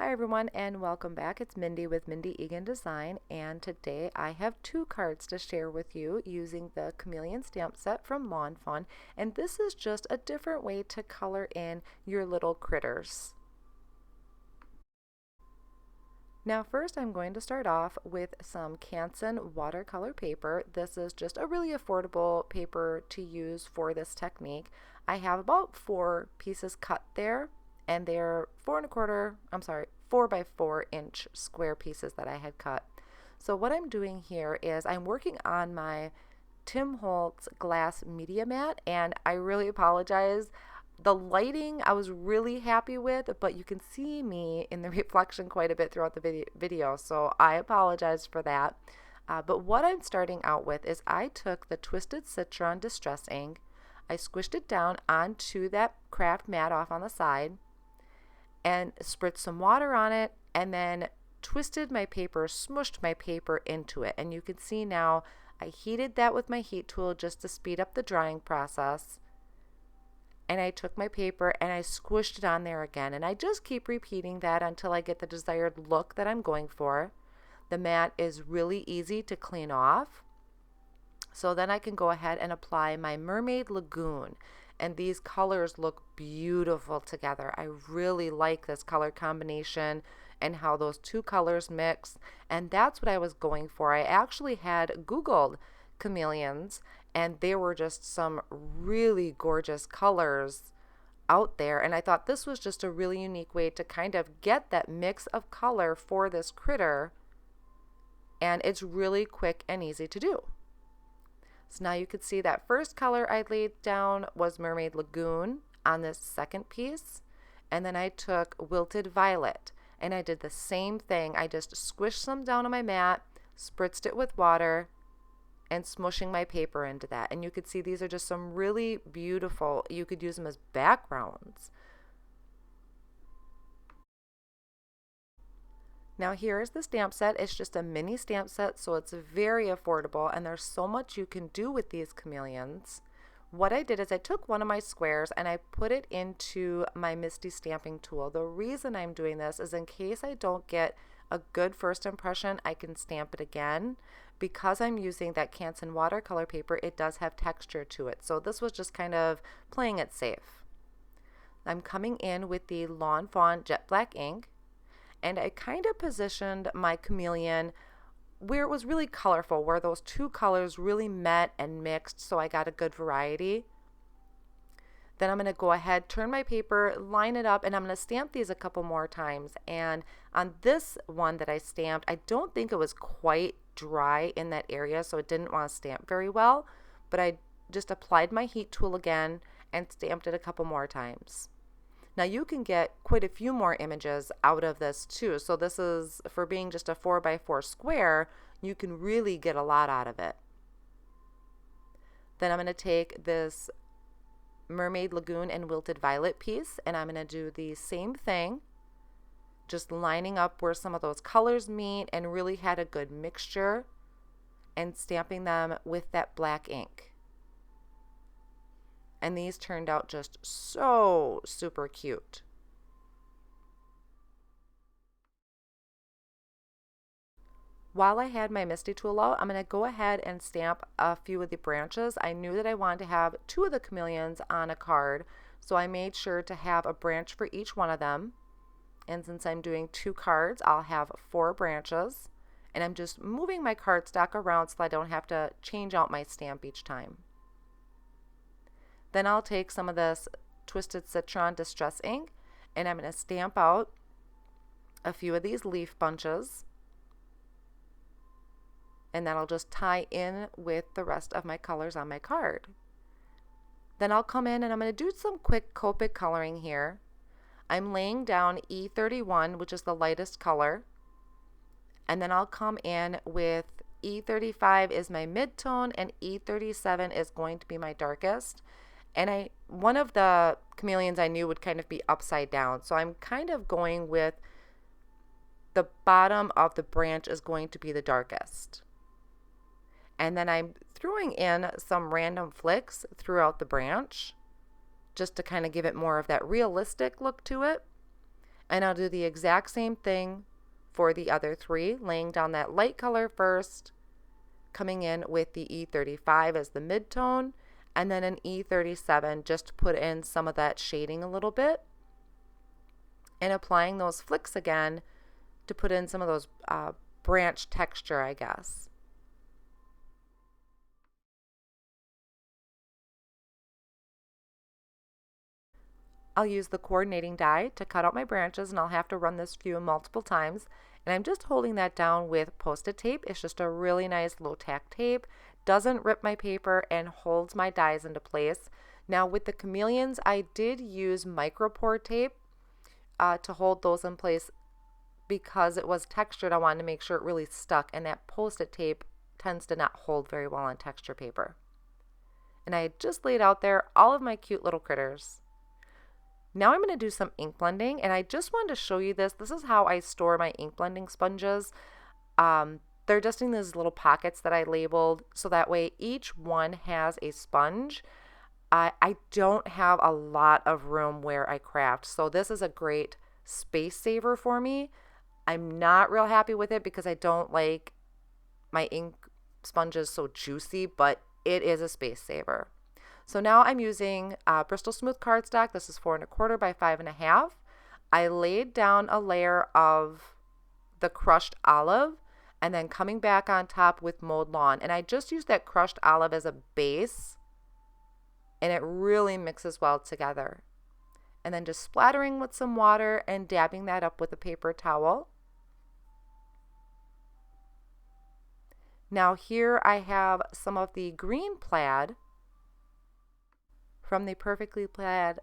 Hi everyone and welcome back. It's Mindy with Mindy Egan Design, and today I have two cards to share with you using the Chameleon stamp set from Lawn Fawn, and this is just a different way to color in your little critters. Now first I'm going to start off with some Canson watercolor paper. This is just a really affordable paper to use for this technique. I have about 4 pieces cut there, and they're 4 by 4 inch square pieces that I had cut. So what I'm doing here is I'm working on my Tim Holtz glass media mat, and I really apologize. The lighting I was really happy with, but you can see me in the reflection quite a bit throughout the video, so I apologize for that. But what I'm starting out with is I took the Twisted Citron Distress Ink, I squished it down onto that craft mat off on the side, and spritzed some water on it, and then twisted my paper, smooshed my paper into it. And you can see now I heated that with my heat tool just to speed up the drying process. And I took my paper and I squished it on there again. And I just keep repeating that until I get the desired look that I'm going for. The mat is really easy to clean off. So then I can go ahead and apply my Mermaid Lagoon. And these colors look beautiful together. I really like this color combination and how those two colors mix, and that's what I was going for. I actually had Googled chameleons, and there were just some really gorgeous colors out there, and I thought this was just a really unique way to kind of get that mix of color for this critter, and it's really quick and easy to do. So now you could see that first color I laid down was Mermaid Lagoon on this second piece, and then I took Wilted Violet and I did the same thing. I just squished some down on my mat, spritzed it with water, and smooshing my paper into that. And you could see these are just some really beautiful, you could use them as backgrounds. Now here is the stamp set. It's just a mini stamp set, so it's very affordable, and there's so much you can do with these chameleons. What I did is I took one of my squares and I put it into my Misty stamping tool. The reason I'm doing this is in case I don't get a good first impression, I can stamp it again. Because I'm using that Canson watercolor paper, it does have texture to it. So this was just kind of playing it safe. I'm coming in with the Lawn Fawn Jet Black ink, and I kind of positioned my chameleon where it was really colorful, where those two colors really met and mixed, so I got a good variety. Then I'm going to go ahead, turn my paper, line it up, and I'm going to stamp these a couple more times. And on this one that I stamped, I don't think it was quite dry in that area, so it didn't want to stamp very well, but I just applied my heat tool again and stamped it a couple more times. Now you can get quite a few more images out of this too. So this is, for being just a 4 by 4 square, you can really get a lot out of it. Then I'm going to take this Mermaid Lagoon and Wilted Violet piece, and I'm going to do the same thing, just lining up where some of those colors meet and really had a good mixture, and stamping them with that black ink. And these turned out just so super cute. While I had my Misty tool out, I'm going to go ahead and stamp a few of the branches. I knew that I wanted to have 2 of the chameleons on a card, so I made sure to have a branch for each one of them. And since I'm doing 2 cards, I'll have 4 branches. And I'm just moving my cardstock around so I don't have to change out my stamp each time. Then I'll take some of this Twisted Citron Distress ink, and I'm going to stamp out a few of these leaf bunches, and that'll just tie in with the rest of my colors on my card. Then I'll come in and I'm going to do some quick Copic coloring here. I'm laying down E31, which is the lightest color, and then I'll come in with E35 is my mid-tone, and E37 is going to be my darkest. And one of the chameleons I knew would kind of be upside down, so I'm kind of going with the bottom of the branch is going to be the darkest. And then I'm throwing in some random flicks throughout the branch just to kind of give it more of that realistic look to it. And I'll do the exact same thing for the other three, laying down that light color first, coming in with the E35 as the mid-tone, and then an E37 just to put in some of that shading a little bit, and applying those flicks again to put in some of those branch texture, I guess. I'll use the coordinating die to cut out my branches, and I'll have to run this through multiple times. And I'm just holding that down with Post-it tape. It's just a really nice low tack tape. Doesn't rip my paper and holds my dies into place. Now with the chameleons, I did use micropore tape to hold those in place because it was textured. I wanted to make sure it really stuck, and that Post-it tape tends to not hold very well on texture paper. And I had just laid out there all of my cute little critters. Now I'm going to do some ink blending, and I just wanted to show you this. This is how I store my ink blending sponges. They're just in these little pockets that I labeled, so that way each one has a sponge. I don't have a lot of room where I craft, so this is a great space saver for me. I'm not real happy with it because I don't like my ink sponges so juicy, but it is a space saver. So now I'm using Bristol Smooth cardstock. This is 4 1/4 by 5 1/2. I laid down a layer of the crushed olive and then coming back on top with Mowed Lawn. And I just used that crushed olive as a base, and it really mixes well together. And then just splattering with some water and dabbing that up with a paper towel. Now here I have some of the green plaid from the Perfectly Plaid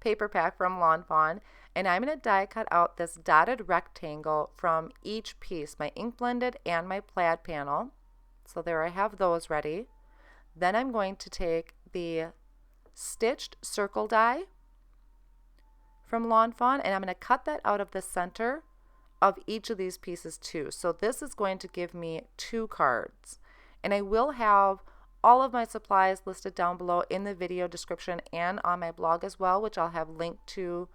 paper pack from Lawn Fawn, and I'm going to die cut out this dotted rectangle from each piece, my ink blended and my plaid panel. So there I have those ready. Then I'm going to take the stitched circle die from Lawn Fawn, and I'm going to cut that out of the center of each of these pieces too. So this is going to give me 2 cards, and I will have all of my supplies listed down below in the video description and on my blog as well, which I'll have linked to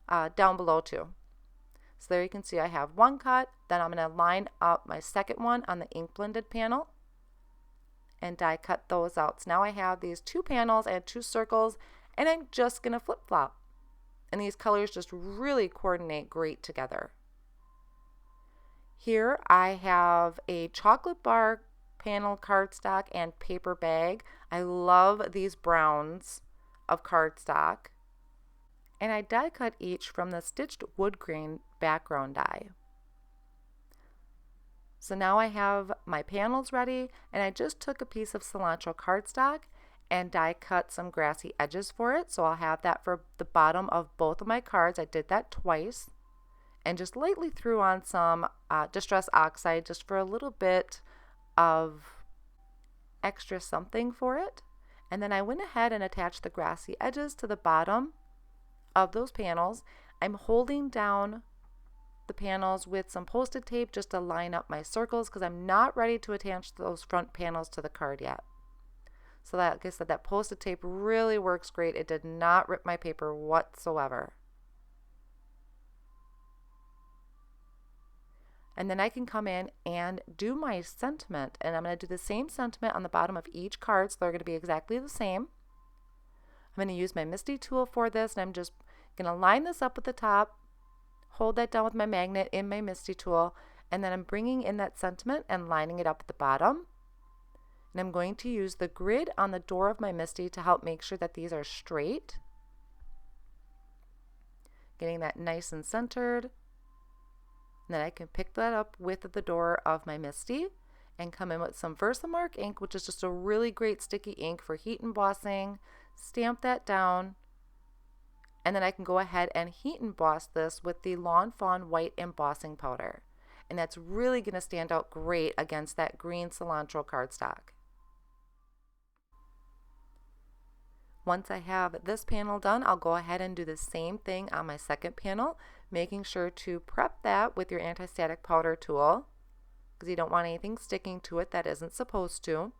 down below too. So there you can see I have 1 cut. Then I'm going to line up my second one on the ink blended panel and die cut those out. So now I have these 2 panels and 2 circles, and I'm just going to flip flop. And these colors just really coordinate great together. Here I have a chocolate bar panel cardstock and paper bag. I love these browns of cardstock, and I die cut each from the stitched wood grain background die. So now I have my panels ready, and I just took a piece of cilantro cardstock and die cut some grassy edges for it. So I'll have that for the bottom of both of my cards. I did that twice, and just lightly threw on some Distress Oxide just for a little bit of extra something for it. And then I went ahead and attached the grassy edges to the bottom of those panels. I'm holding down the panels with some Post-it tape just to line up my circles because I'm not ready to attach those front panels to the card yet. So that, like I said, that Post-it tape really works great. It did not rip my paper whatsoever. And then I can come in and do my sentiment, and I'm going to do the same sentiment on the bottom of each card, so they're going to be exactly the same. I'm going to use my Misty tool for this, and I'm just going to line this up at the top, hold that down with my magnet in my Misty tool, and then I'm bringing in that sentiment and lining it up at the bottom. And I'm going to use the grid on the door of my Misty to help make sure that these are straight. Getting that nice and centered. And then I can pick that up with the door of my Misty and come in with some Versamark ink, which is just a really great sticky ink for heat embossing. Stamp that down, and then I can go ahead and heat emboss this with the Lawn Fawn white embossing powder. And that's really going to stand out great against that green cilantro cardstock. Once I have this panel done, I'll go ahead and do the same thing on my second panel, making sure to prep that with your anti-static powder tool because you don't want anything sticking to it that isn't supposed to.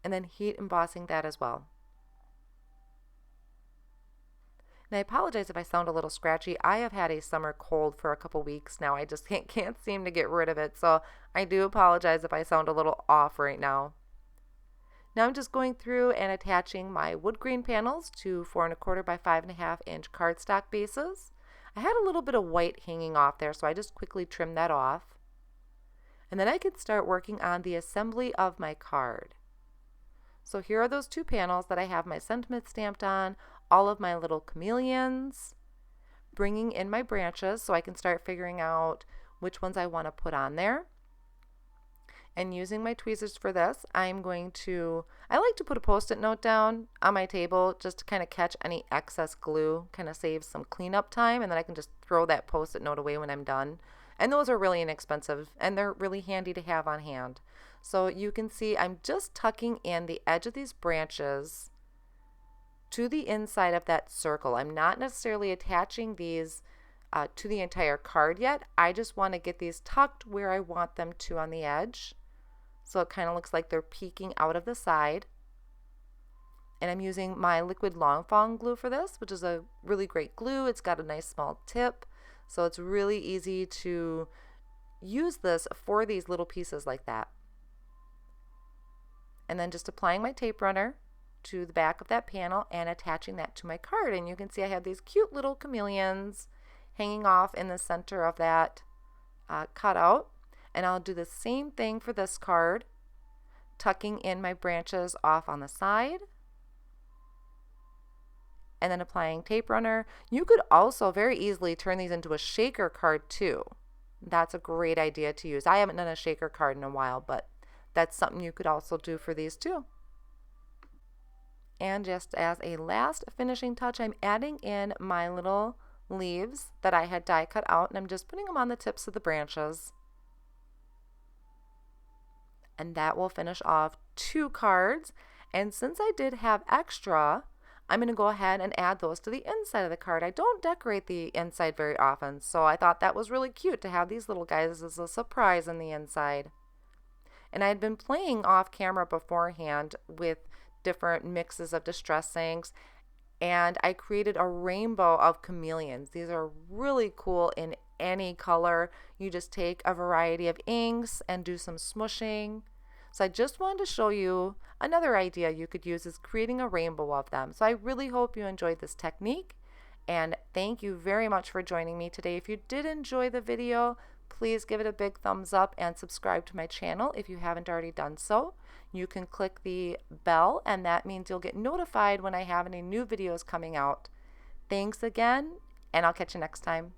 And then heat embossing that as well. And I apologize if I sound a little scratchy. I have had a summer cold for a couple weeks now. I just can't seem to get rid of it. So I do apologize if I sound a little off right now. Now I'm just going through and attaching my wood grain panels to 4 1/4 by 5 1/2 inch cardstock bases. I had a little bit of white hanging off there, so I just quickly trimmed that off. And then I can start working on the assembly of my card. So here are those 2 panels that I have my sentiments stamped on, all of my little chameleons, bringing in my branches so I can start figuring out which ones I want to put on there. And using my tweezers for this, I like to put a post-it note down on my table just to kind of catch any excess glue, kind of save some cleanup time, and then I can just throw that post-it note away when I'm done. And those are really inexpensive, and they're really handy to have on hand. So you can see I'm just tucking in the edge of these branches to the inside of that circle. I'm not necessarily attaching these to the entire card yet. I just want to get these tucked where I want them to on the edge. So it kind of looks like they're peeking out of the side. And I'm using my liquid Lawn Fawn glue for this, which is a really great glue. It's got a nice small tip, so it's really easy to use this for these little pieces like that. And then just applying my tape runner to the back of that panel and attaching that to my card. And you can see I have these cute little chameleons hanging off in the center of that cutout. And I'll do the same thing for this card, tucking in my branches off on the side and then applying tape runner. You could also very easily turn these into a shaker card too. That's a great idea to use. I haven't done a shaker card in a while, but that's something you could also do for these too. And just as a last finishing touch, I'm adding in my little leaves that I had die cut out, and I'm just putting them on the tips of the branches. And that will finish off 2 cards. And since I did have extra, I'm going to go ahead and add those to the inside of the card. I don't decorate the inside very often, so I thought that was really cute to have these little guys as a surprise in the inside. And I had been playing off camera beforehand with different mixes of distress inks, and I created a rainbow of chameleons. These are really cool in any color. You just take a variety of inks and do some smooshing. So I just wanted to show you another idea you could use is creating a rainbow of them. So I really hope you enjoyed this technique, and thank you very much for joining me today. If you did enjoy the video, please give it a big thumbs up and subscribe to my channel if you haven't already done so. You can click the bell, and that means you'll get notified when I have any new videos coming out. Thanks again, and I'll catch you next time.